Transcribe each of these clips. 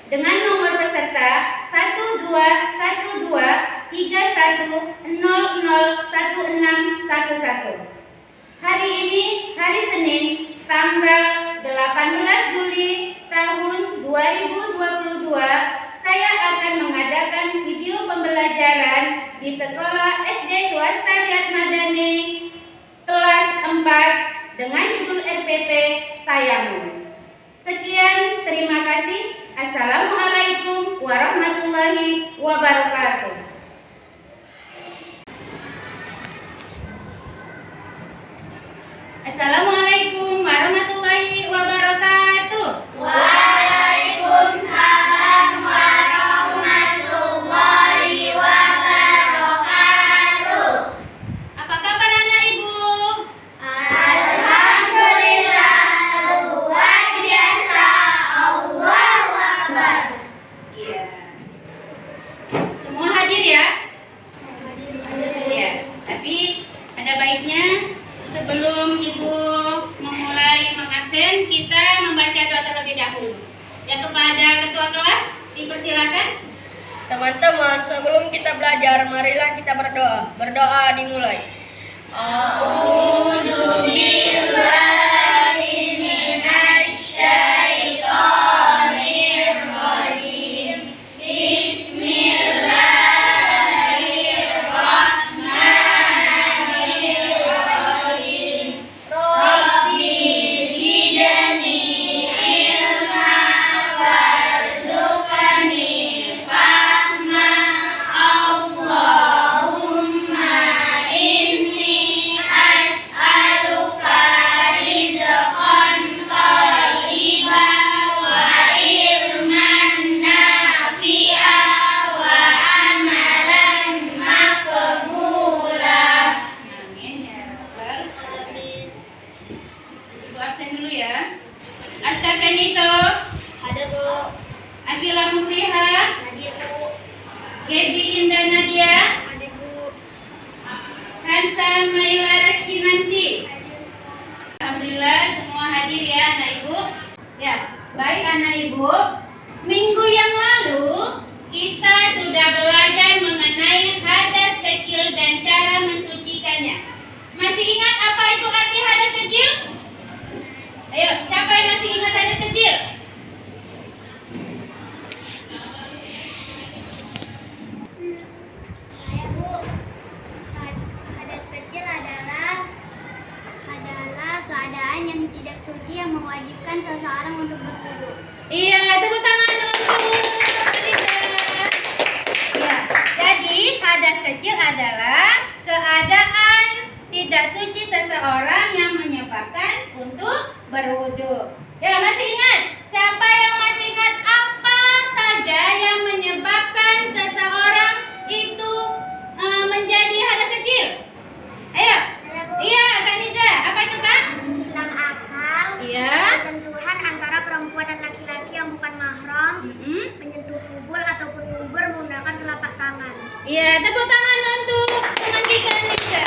dengan nomor peserta 123131001611. Hari ini hari Senin tanggal 18 Juli tahun 2022, saya akan mengadakan video pembelajaran di sekolah SD swasta Riyad Madani kelas 4 dengan judul RPP Tayamum. Sekian, terima kasih. Assalamualaikum warahmatullahi wabarakatuh. Assalamualaikum warahmatullahi wabarakatuh. Waalaikumsalam warahmatullahi wabarakatuh. Apa kabar anak ibu? Alhamdulillah, luar biasa. Allahu Akbar. Iya. Semua hadir ya? Iya. Tapi ada baiknya sebelum ibu memulai mengabsen, kita membaca doa terlebih dahulu. Ya, kepada ketua kelas dipersilakan. Teman-teman, sebelum kita belajar, marilah kita berdoa. Berdoa dimulai. A'udzu billahi minasyaitonir rajim. Bismillahirrahmanirrahim. Rabbi zidni ilma warzuqni fahma. Allahumma inni as'aluka rizqan thayyiban wa ilman nafi'an wa amalan maqbula. Amin ya rabbal alamin. Ibu absen dulu ya. Askar Kanito, Ada Bu. Akila Mufliha, Hadir Bu. Gebi Indah Nadia, Ada Bu. Hansa Maila Rizky Nanti. Alhamdulillah semua hadir ya anak ibu. Ya, baik anak ibu. Minggu yang lalu kita sudah belajar mengenai hadas kecil dan cara mensucikannya. Masih ingat apa itu arti hadas kecil? Ayo, siapa yang masih ingat hadas kecil? Saya Bu. Hadas kecil adalah keadaan yang tidak suci yang mewajibkan seseorang untuk berwudu. Iya, tepuk tangan untuk Adinda. Ya, jadi hadas kecil adalah keadaan tidak suci seseorang yang menyebabkan untuk berwudu. Ya, masih ingat? Siapa yang masih ingat apa saja yang menyebabkan seseorang itu menjadi hadas kecil? Ayo. Iya, Kak Niza. Apa itu, Kak? Hilang akal, Iya. sentuhan antara perempuan dan laki-laki yang bukan mahram, Mm-mm. menyentuh kubul ataupun ubur menggunakan telapak tangan. Iya, tepuk tangan untuk teman Niza. Iya.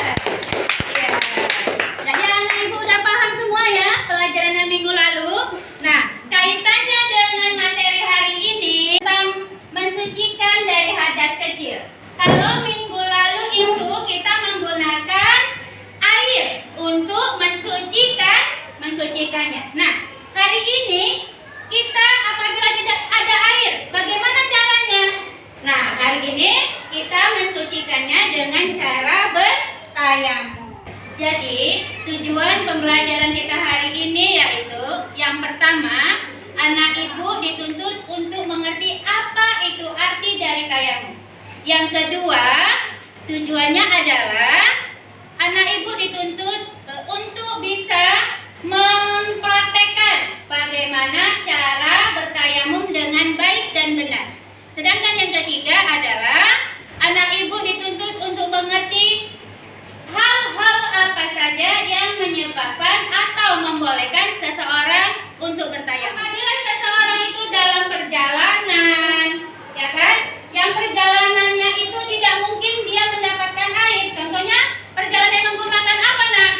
Jadi anak ibu udah paham semua ya pelajaran yang minggu lalu. Nah, kaitannya dengan materi hari ini tentang mensucikan dari hadas kecil. Kalau minggu lalu itu kita menggunakan air untuk mensucikannya. Nah, hari ini kita apabila tidak ada air, bagaimana caranya? Nah, hari ini kita mensucikannya dengan cara bertayamum. Jadi, tujuan pembelajaran kita hari ini yaitu yang pertama, anak ibu dituntut untuk mengerti apa itu arti dari tayamum. Yang kedua, tujuannya adalah anak ibu dituntut untuk bisa mempraktekkan bagaimana cara bertayamum dengan baik dan benar. Sedangkan yang ketiga adalah anak ibu dituntut untuk mengerti hal-hal apa saja yang menyebabkan atau membolehkan seseorang untuk bertayamum. Apabila seseorang itu dalam perjalanan, ya kan? Yang perjalanannya itu tidak mungkin dia mendapatkan air. Contohnya perjalanan menggunakan apa, Nak?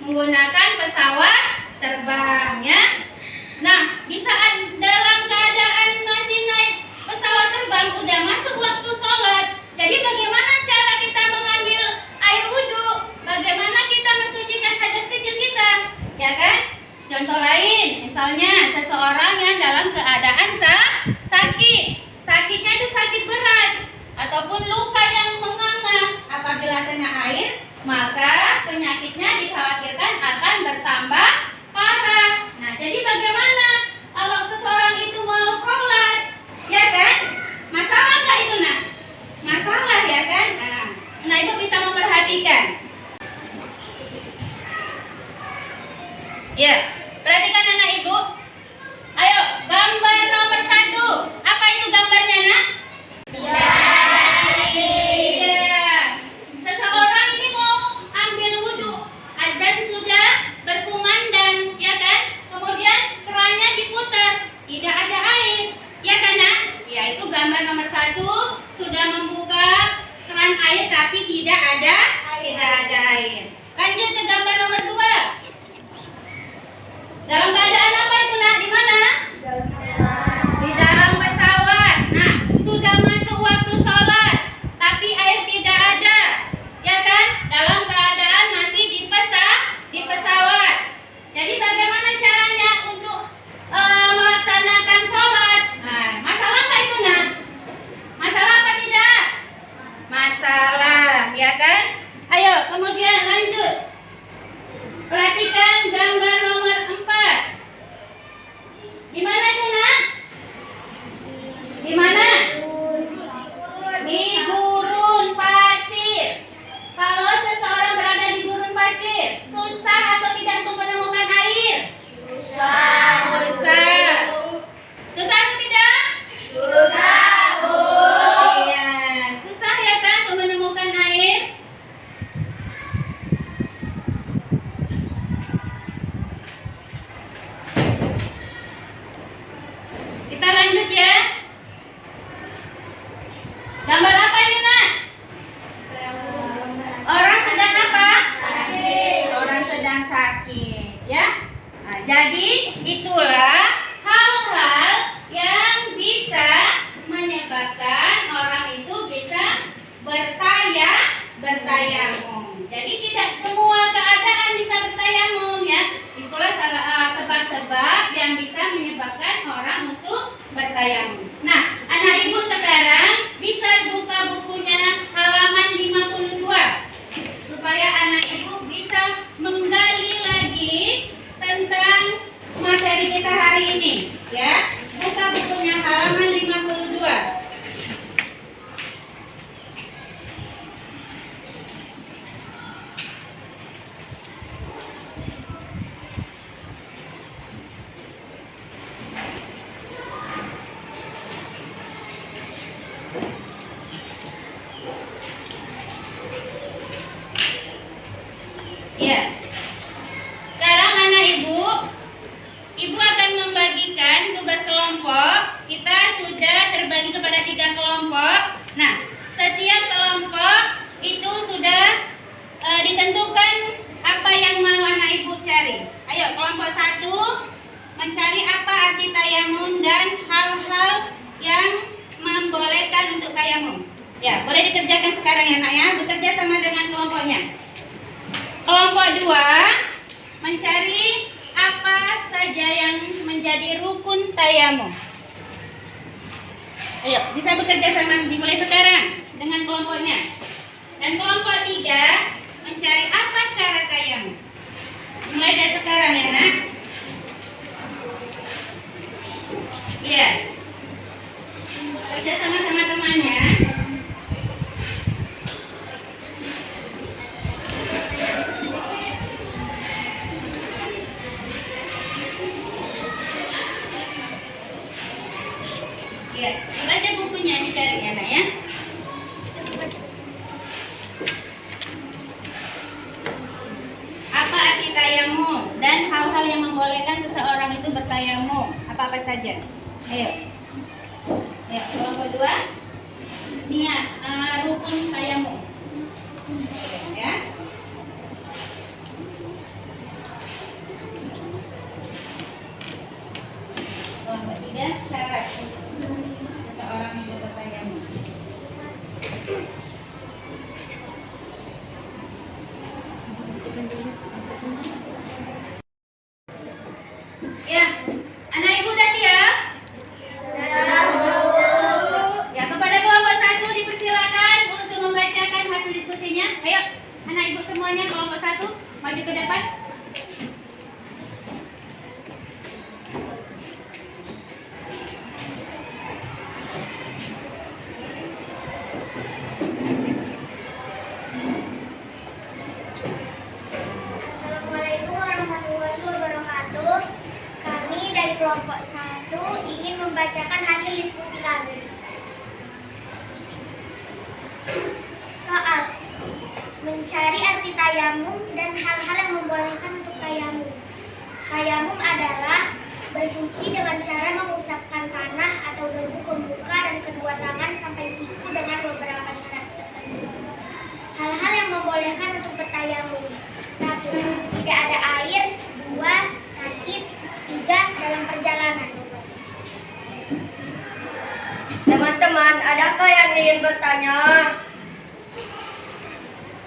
Menggunakan pesawat terbang, ya. Nah, di saat dalam gambar nomor 1 sudah membuka keran air tapi tidak ada air. Lanjut ke gambar nomor 2. Dalam keadaan apa itu nak? Di mana? Di dalam pesawat. Nah, sudah masuk waktu sholat tapi air tidak ada, ya kan? Dalam keadaan masih di pesawat. Jadi bagaimana caranya untuk melaksanakan sholat? Nah, masalah nggak itu nak? Masalah apa tidak? Masalah, ya kan? Ayo, kemudian lanjut. Perhatikan gambar nomor 4. Di mana itu nak? Di mana? Di gurun pasir. Kalau seseorang berada di gurun pasir, susah atau tidak untuk menemukan air? Susah. Susah atau tidak? Susah. Iya, susah ya kan untuk menemukan air? Kita lanjut ya. Gambar apa ini nak? Orang sedang apa? Sakit. Orang sedang sakit, ya. Nah, jadi itulah hal-hal yang bisa menyebabkan orang itu bisa bertayamum. Jadi tidak semua keadaan bisa bertayamum, ya. Itulah sebab-sebab yang bisa menyebabkan orang untuk bertayamum. Nah, anak ibu sekarang bisa buka bukunya halaman 52 supaya anak ibu bisa menggali lagi tentang materi kita hari ini, ya. Buka bukunya halaman 52. Ya. Sekarang anak ibu akan membagikan tugas kelompok. Kita sudah terbagi kepada 3 kelompok. Nah, setiap kelompok itu sudah ditentukan apa yang mau anak ibu cari. Ayo, kelompok 1 mencari apa arti tayamum dan hal-hal yang membolehkan untuk tayamum. Ya, boleh dikerjakan sekarang ya nak ya. Bekerja sama dengan kelompoknya. Kelompok 2 mencari apa saja yang menjadi rukun tayamum. Ayo, bisa bekerja sama dimulai sekarang dengan kelompoknya. Dan kelompok 3 mencari apa syarat tayamum. Mulai dari sekarang ya nak. Iya. Kerja sama teman-temannya. Ya, baca bukunya dicari ya nak ya. Apa arti tayamum dan hal-hal yang membolehkan seseorang itu bertayamum? Apa-apa saja. Ayo. Ya, kelompok 2. Niat rukun tayamum. Ya. Kelompok 3 syarat seseorang itu bertayamum. Ya, anak ibu udah siap? Ya, kepada kelompok 1 dipersilakan untuk membacakan hasil diskusinya. Ayo, anak ibu semuanya kelompok 1 maju ke depan. Assalamualaikum warahmatullahi wabarakatuh. Kami dari kelompok 1 ingin membacakan hasil diskusi kami. Soal mencari arti tayamum dan hal-hal yang membolehkan untuk tayamum. Tayamum adalah bersuci dengan cara mengusapkan tanah atau debu ke muka dan kedua Teman-teman, adakah yang ingin bertanya?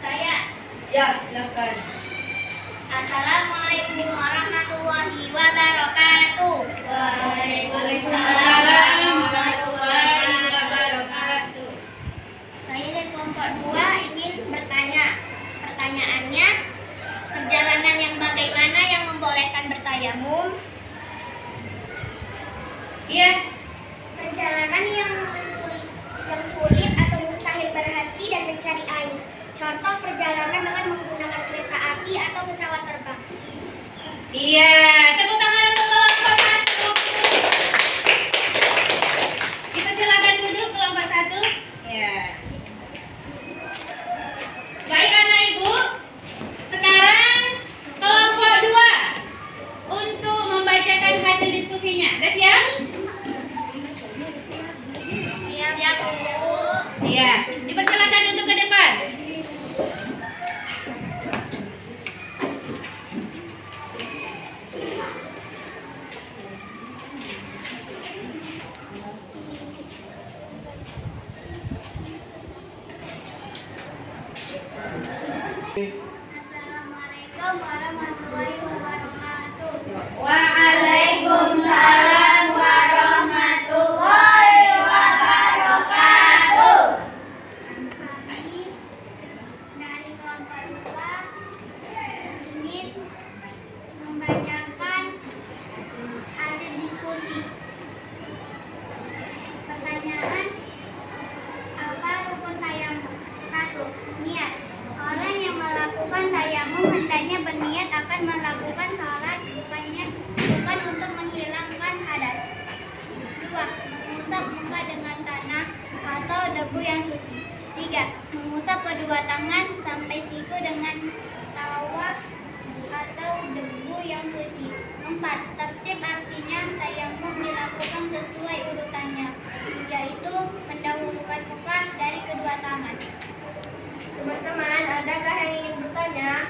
Saya. Ya, silakan. Assalamualaikum warahmatullahi wabarakatuh. Waalaikumsalam warahmatullahi wabarakatuh. Saya dari kelompok 2 ingin bertanya. Pertanyaannya, perjalanan yang bagaimana yang membolehkan bertayamum? Iya. Perjalanan yang sulit atau mustahil berhenti dan mencari air. Contoh perjalanan dengan menggunakan kereta api atau pesawat terbang. Iya, tepuk tangan untuk kelompok 1. Dipersilakan duduk kelompok 1. Ya. Baik anak ibu, sekarang kelompok 2 untuk membacakan hasil diskusinya. Udah siap? Siap, Bu. Iya, dipersilakan untuk ke depan. Assalamualaikum warahmatullahi wabarakatuh. Waalaikumsalam warahmatullahi wabarakatuh. Kami dari kelompok 2 ingin membacakan hasil diskusi. Pertanyaan, apa rukun tayamum? 1. Niat. Orang yang melakukan tayamum hendaknya berniat akan melakukan salat bukan untuk menghilangkan hadas. 2. Mengusap muka dengan tanah atau debu yang suci. 3. Mengusap kedua tangan sampai siku dengan tawa atau debu yang suci. 4. Tertib artinya tayamum dilakukan sesuai urutannya, yaitu mendahulukan muka dari kedua tangan. Teman-teman, adakah yang ingin bertanya?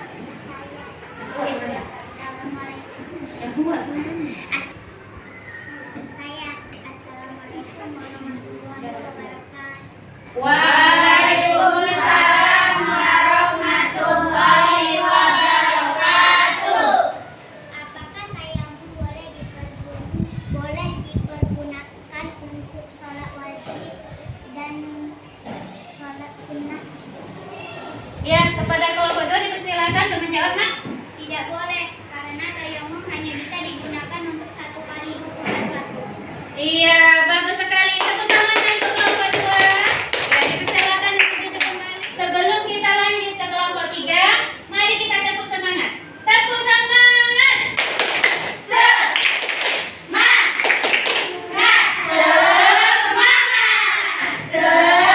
Saya. Assalamualaikum warahmatullahi wabarakatuh. Waalaikumsalam warahmatullahi wabarakatuh. Apakah tayamum boleh dipergunakan untuk sholat wajib dan sholat sunnah? Ya, kepada kelompok 2 dipersilakan untuk menjawab, Nak. Tidak boleh, karena tayamum hanya bisa digunakan untuk 1 kali ukuran batu. Iya, bagus sekali. Tepuk tangan untuk kelompok 2. Ya, dipersilakan untuk duduk kembali. Sebelum kita lanjut ke kelompok 3, mari kita tepuk semangat. Tepuk semangat. Semangat. Semangat.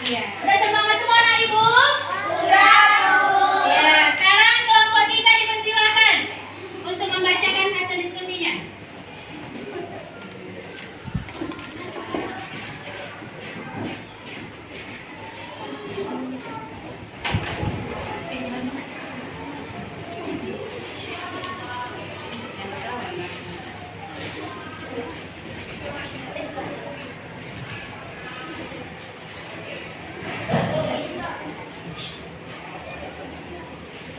Iya. Udah semangat semua anak ibu? Udah, Bu. Ya, sekarang kelompok 3 dipersilakan untuk membacakan hasil diskusinya.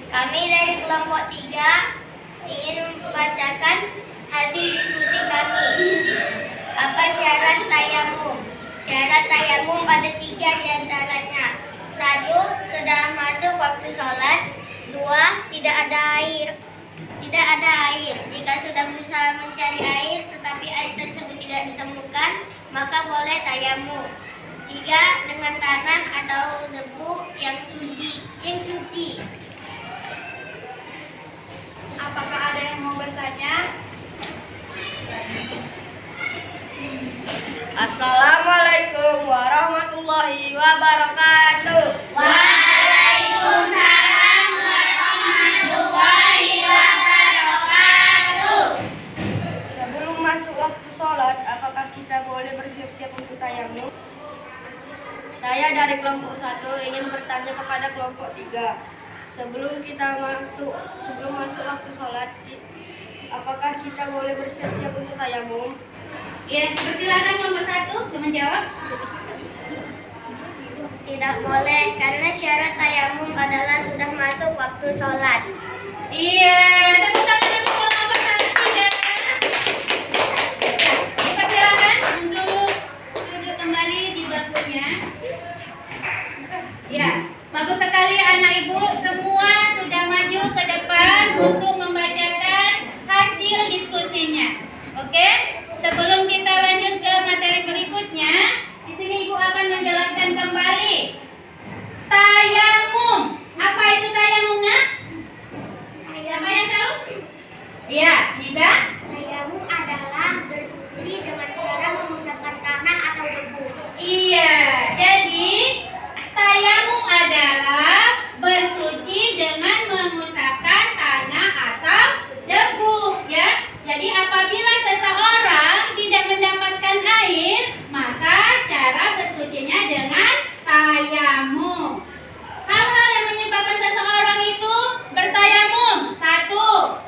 Kami dari kelompok 3 ingin membacakan hasil diskusi kami. Apa syarat tayamum? Syarat tayamum ada 3 diantaranya. 1. Sudah masuk waktu sholat. 2. Tidak ada air. Jika sudah berusaha mencari air tetapi air tersebut tidak ditemukan, maka boleh tayamum. 3. Dengan tanah atau debu yang suci. Apakah ada yang mau bertanya? Assalamualaikum warahmatullahi wabarakatuh. Waalaikumsalam warahmatullahi wabarakatuh. Sebelum masuk waktu sholat, apakah kita boleh bersiap-siap untuk tayamum? Saya dari kelompok 1 ingin bertanya kepada kelompok 3. Sebelum masuk waktu sholat, apakah kita boleh bersiap-siap untuk tayamum? Ya, persilakan kelompok 1 untuk menjawab. Tidak boleh, karena syarat tayamum adalah sudah masuk waktu sholat. Iya, tepuk tangan untuk kelompok 1 ya. Dipersilakan untuk duduk kembali di bangkunya. Ya, bagus sekali anak ibu, semua sudah maju ke depan untuk membacakan hasil diskusinya. Oke, sebelum kita lanjut ke materi berikutnya, di sini ibu akan menjelaskan kembali tayamum. Apa itu tayamum, nak? Siapa yang tahu? Iya, bisa? Tayamum adalah bersuci dengan cara memusatkan tanah atau debu. Iya, jadi tayamum adalah bersuci dengan memusahkan tanah atau debu, ya. Jadi apabila seseorang tidak mendapatkan air, maka cara bersucinya dengan tayamum. Hal-hal yang menyebabkan seseorang itu bertayamum. 1.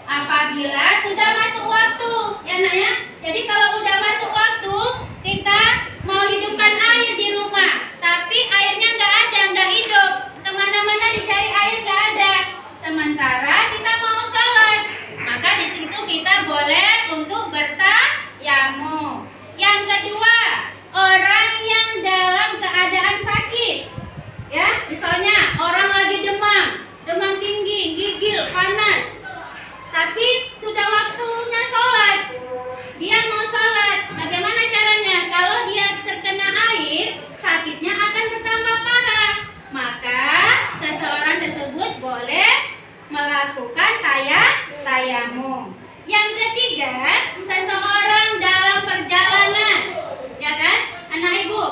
Apabila sudah masuk waktu, ya nak ya. Jadi kalau udah masuk waktu, kita mau hidupkan air di rumah, tapi airnya nggak hidup. Kemana-mana dicari air nggak ada. Sementara kita mau sholat, maka di situ kita boleh untuk bertayamum. Yang kedua, orang yang dalam keadaan sakit, ya, misalnya orang lagi demam tinggi, gigil, panas, tapi sudah waktunya sholat, dia mau sholat, bagaimana caranya? Kalau dia terkena air, sakitnya akan bertambah parah, maka seseorang tersebut boleh melakukan tayamum. Yang ketiga, seseorang dalam perjalanan, ya kan, anak ibu,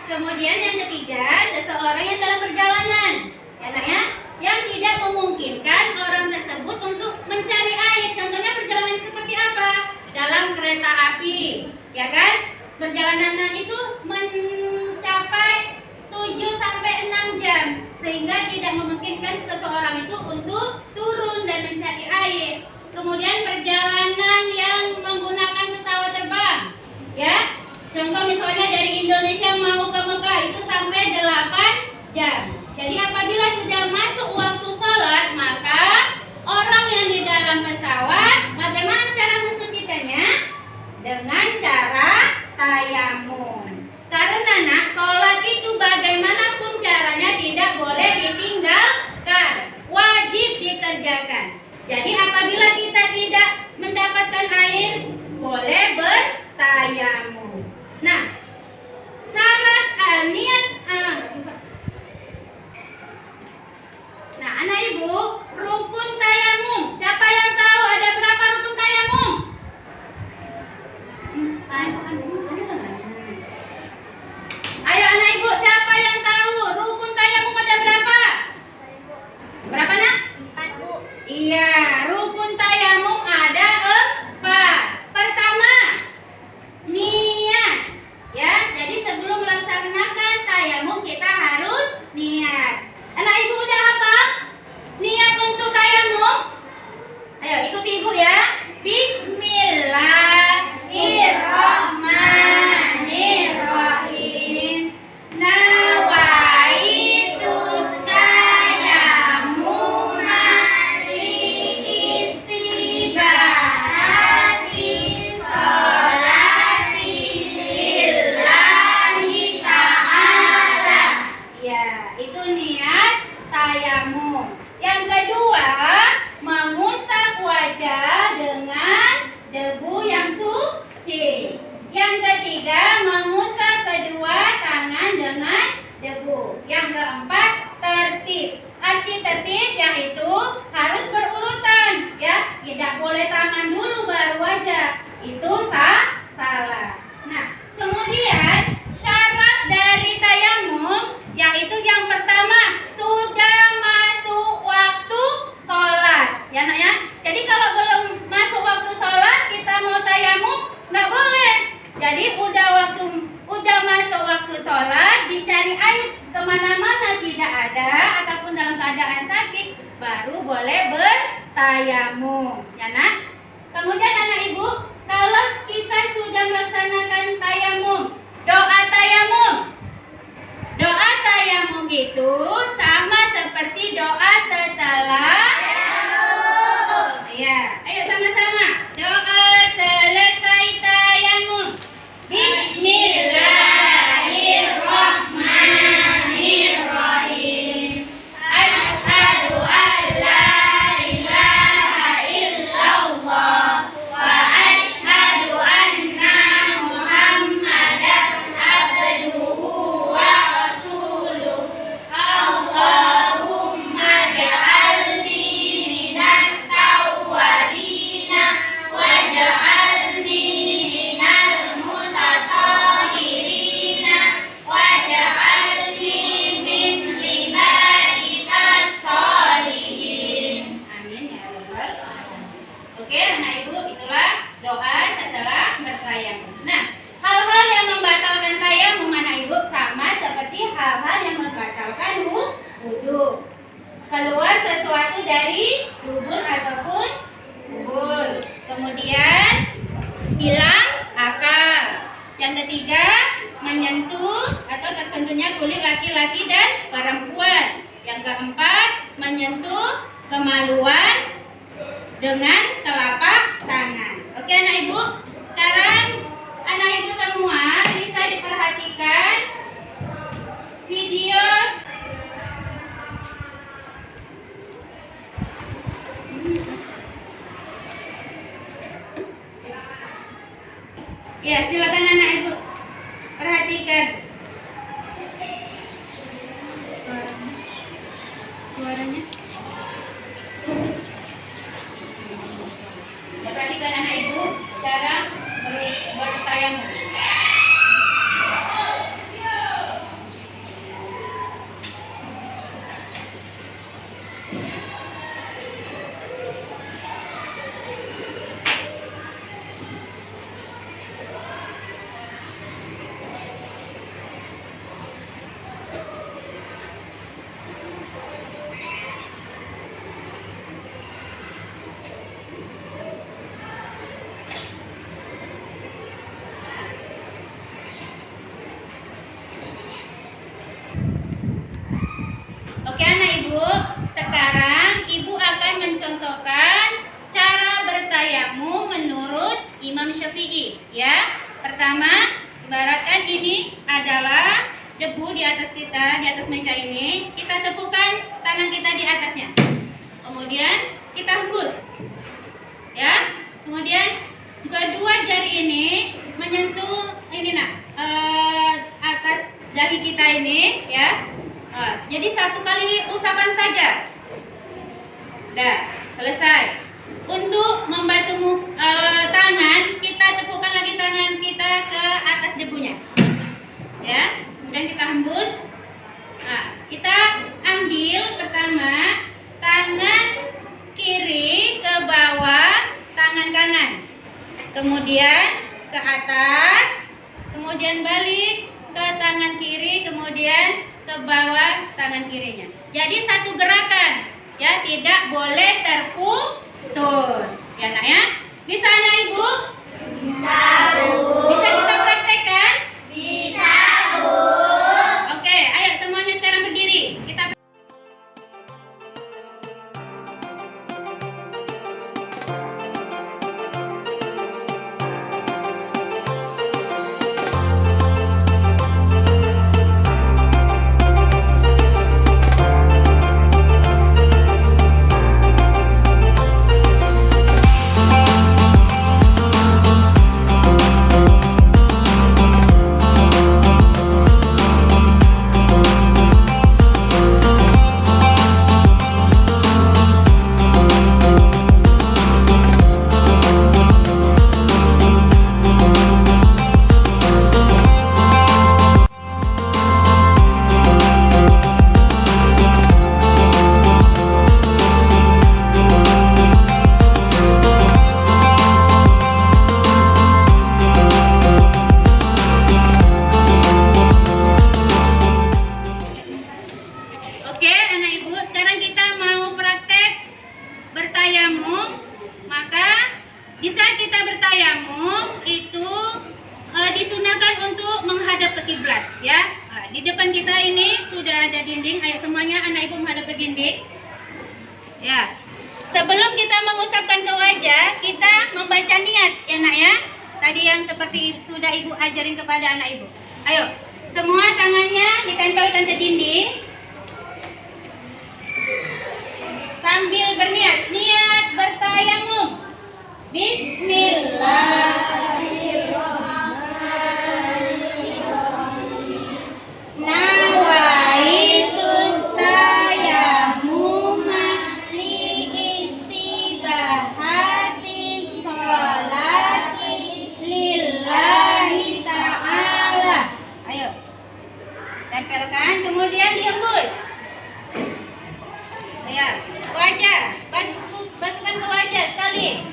kemudian yang ketiga, seseorang yang dalam perjalanan, ya nak ya, yang tidak memungkinkan orang tersebut untuk mencari air. Contohnya perjalanan seperti apa? Dalam kereta api, ya kan? Perjalanan itu mencapai 7 sampai 6 jam, sehingga tidak memungkinkan seseorang itu untuk turun dan mencari air. Kemudian perjalanan yang menggunakan pesawat terbang, ya. Contoh misalnya dari Indonesia mau ke Mekah itu sampai 8 jam. Jadi apabila sudah masuk waktu sholat, maka orang yang di dalam pesawat, bagaimana cara mensucikannya? Dengan cara tayamum. Karena nak, sholat itu bagaimanapun caranya tidak boleh ditinggalkan, wajib dikerjakan. Jadi apabila kita tidak mendapatkan air, boleh bertayamum. Nah, syarat niat. Nah, anak ibu, rukun tayamum. Siapa yang tahu ada berapa rukun tayamum? 4. Ayo anak ibu, siapa yang tahu rukun tayamum ada berapa? Berapa nak? 4, Bu. Iya, rukun tayamum ada 4. Pertama, niat. Ya, jadi sebelum melaksanakan tayamum kita harus niat. Anak ibu udah hafal niat untuk tayamum? Ayo ikuti ibu ya. Bismillahirrahmanirrahim. Nawaitu tayammuma li-istibahati sholati lillahi ta'ala. Ya, itu niat tayamum. Yang kedua, mengusap wajah dengan debu yang suci. Yang ketiga, mengusap kedua tangan dengan debu. Yang keempat, tertib. Arti tertib yaitu harus berurutan, ya. Tidak boleh tangan dulu baru wajah. Itu salah. Nah, kemudian syarat dari tayamum yaitu yang pertama, sudah masuk waktu sholat, ya nak ya. Jadi kalau belum masuk waktu sholat kita mau tayamum nggak boleh. Jadi udah masuk waktu sholat, dicari air kemana-mana tidak ada ataupun dalam keadaan sakit, baru boleh bertayamum, ya nak. Kemudian anak ibu, dari dubul ataupun kubul. Kemudian hilang akal. Yang ketiga, menyentuh atau tersentuhnya kulit laki-laki dan perempuan. Yang keempat, menyentuh kemaluan dengan telapak tangan. Oke anak ibu, sekarang anak ibu semua bisa diperhatikan video. Ya, silakan anak ibu perhatikan suaranya. Ya, perhatikan anak ibu cara bertayamum. Oke anak ibu, sekarang ibu akan mencontohkan cara bertayamum menurut Imam Syafi'i ya. Pertama, ibaratkan ini adalah debu di atas kita, di atas meja ini. Kita tepukan tangan kita di atasnya. Kemudian kita hembus. Ya. Kemudian kedua jari ini menyentuh ini atas dahi kita ini ya. Jadi satu kali usapan saja. Dah, selesai. Untuk membasuh tangan, kita tepukan lagi tangan kita ke atas debunya. Ya, kemudian kita hembus. Nah, kita ambil pertama tangan kiri ke bawah tangan kanan. Kemudian ke atas, kemudian balik ke tangan kiri, kemudian ke bawah tangan kirinya. Jadi satu gerakan, ya, tidak boleh terputus. Ya nak ya? Bisa anak ibu? Bisa, Bu. Bisa kita praktekkan? Bisa, Bu. Oke, ayo semuanya sekarang berdiri. Kita Oke, anak ibu, sekarang kita mau praktek bertayamum. Maka di saat kita bertayamum itu disunahkan untuk menghadap ke kiblat, ya. Nah, di depan kita ini sudah ada dinding. Ayo semuanya anak ibu menghadap ke dinding. Ya. Sebelum kita mengusapkan ke wajah, kita membaca niat, ya nak ya. Tadi yang seperti sudah ibu ajarin kepada anak ibu. Ayo, semua tangannya ditempelkan ke dinding. Sambil berniat, niat bertayamum. Bismillahirrahmanirrahim. Nawaitun tayamuma li istibahatin sholati lillahi ta'ala. Ayo, tempelkan, kemudian dihembus. Ya, wajah, basuhkan ke wajah sekali.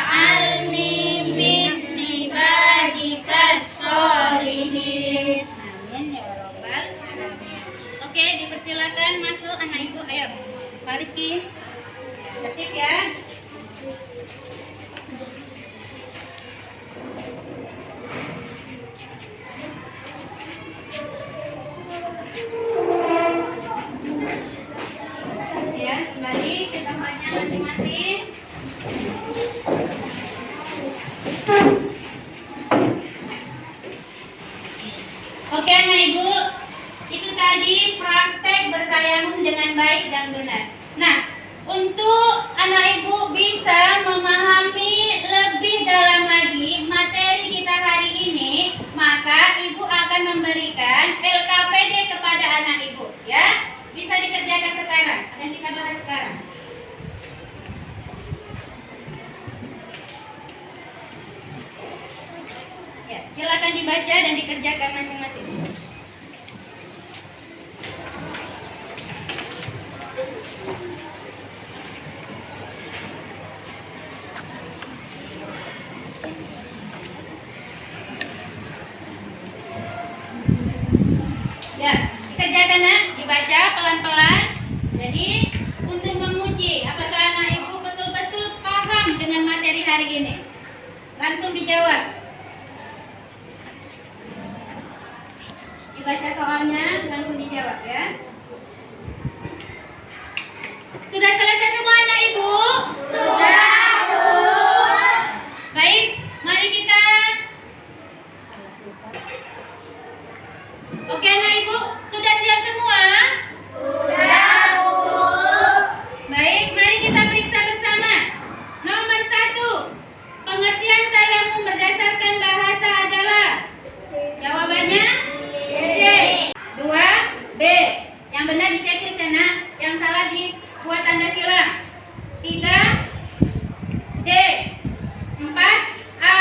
waj'alni min ibadikas sholihin. Amin ya rabbal alamin. Oke, dipersilakan masuk anak ibu. Ayo, Pak Rizky. Ketik ya. Ya, kembali ke tempatnya masing-masing. Oke anak ibu, itu tadi praktek bertayamum dengan baik dan benar. Nah, untuk anak ibu bisa memahami lebih dalam lagi materi kita hari ini, maka ibu akan memberikan LKPD kepada anak ibu, ya. Bisa dikerjakan sekarang, akan kita bahas sekarang. Ya, silakan dibaca dan dikerjakan masing-masing. Ya, dikerjakan nak, dibaca pelan-pelan. Jadi, untuk menguji apakah anak ibu betul-betul paham dengan materi hari ini. Langsung dijawab. Dibaca soalnya, langsung dijawab ya. Sudah selesai semua anak ibu? Sudah, Bu. Baik, mari kita. Oke anak ibu, sudah siap semua? Sudah, Bu. Baik, mari kita periksa bersama. Nomor 1, pengertian tayamum berdasarkan bahasa adalah? Jawabannya C. 2, B. Yang benar di checklist ya nak, yang salah dibuat tanda silang. 3, D. 4, A.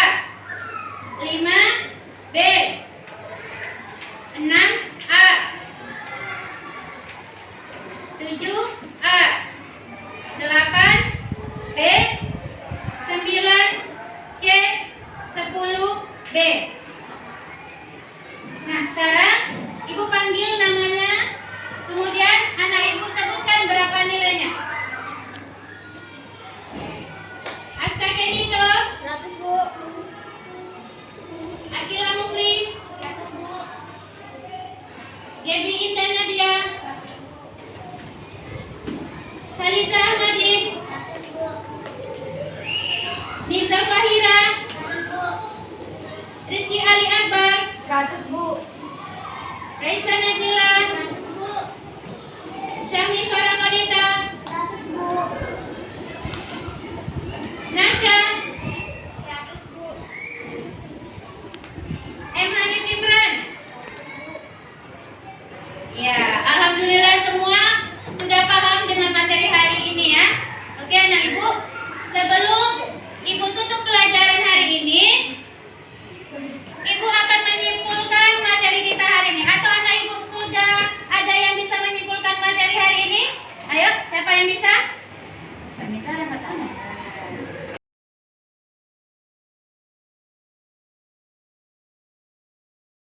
5, B. 6, A. 7, A. 8, B. 9, C. 10, B. Nah, sekarang ibu panggil namanya, kemudian anak ibu sebutkan berapa nilainya. Aska Kenito, 100, Bu. Akila Mufli, 100, Bu. Gaby Indah Nadia, Salisa Ahmadi, 100, Bu. Niza Fahira, 100, Bu. Rizky Ali Akbar, 100, Bu. Raisa Nazila, 100, Bu. Syahmi Farakodita, 100, Bu. Nasya, 100, Bu. M. Hanif Imran. Ya, alhamdulillah semua sudah paham dengan materi hari ini ya. Oke anak ibu, sebelum ibu tutup pelajaran hari ini, ibu akan menyimpulkan materi kita hari ini. Atau anak ibu sudah ada yang bisa menyimpulkan materi hari ini? Ayo, siapa yang bisa? Bisa dapat tanda.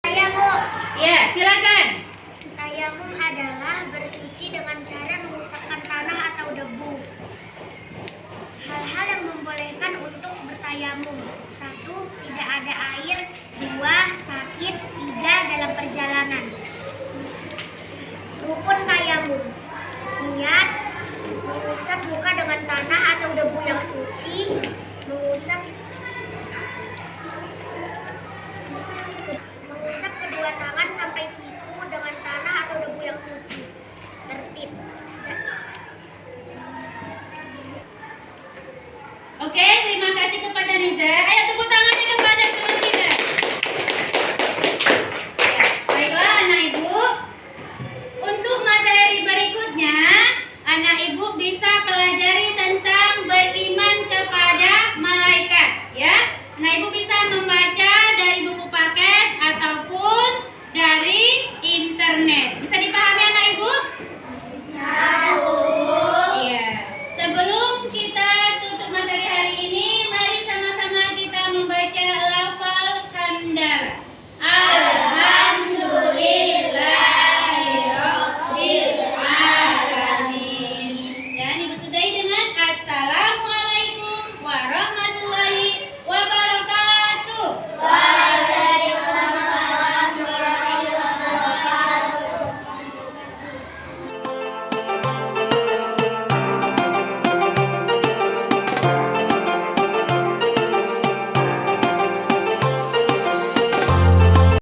Saya, Bu. Ya, silakan. Tayamum adalah bersuci dengan cara mengusapkan tanah atau debu. Hal-hal yang membolehkan untuk bertayamum: 1. Tidak ada air. 2. Sakit. 3. Dalam perjalanan. Rukun tayamum: niat, mengusap muka dengan tanah atau debu yang suci, mengusap kedua tangan sampai siku dengan tanah atau debu yang suci. Tertib. Oke, terima kasih kepada Niza. Ayo tepuk tangan.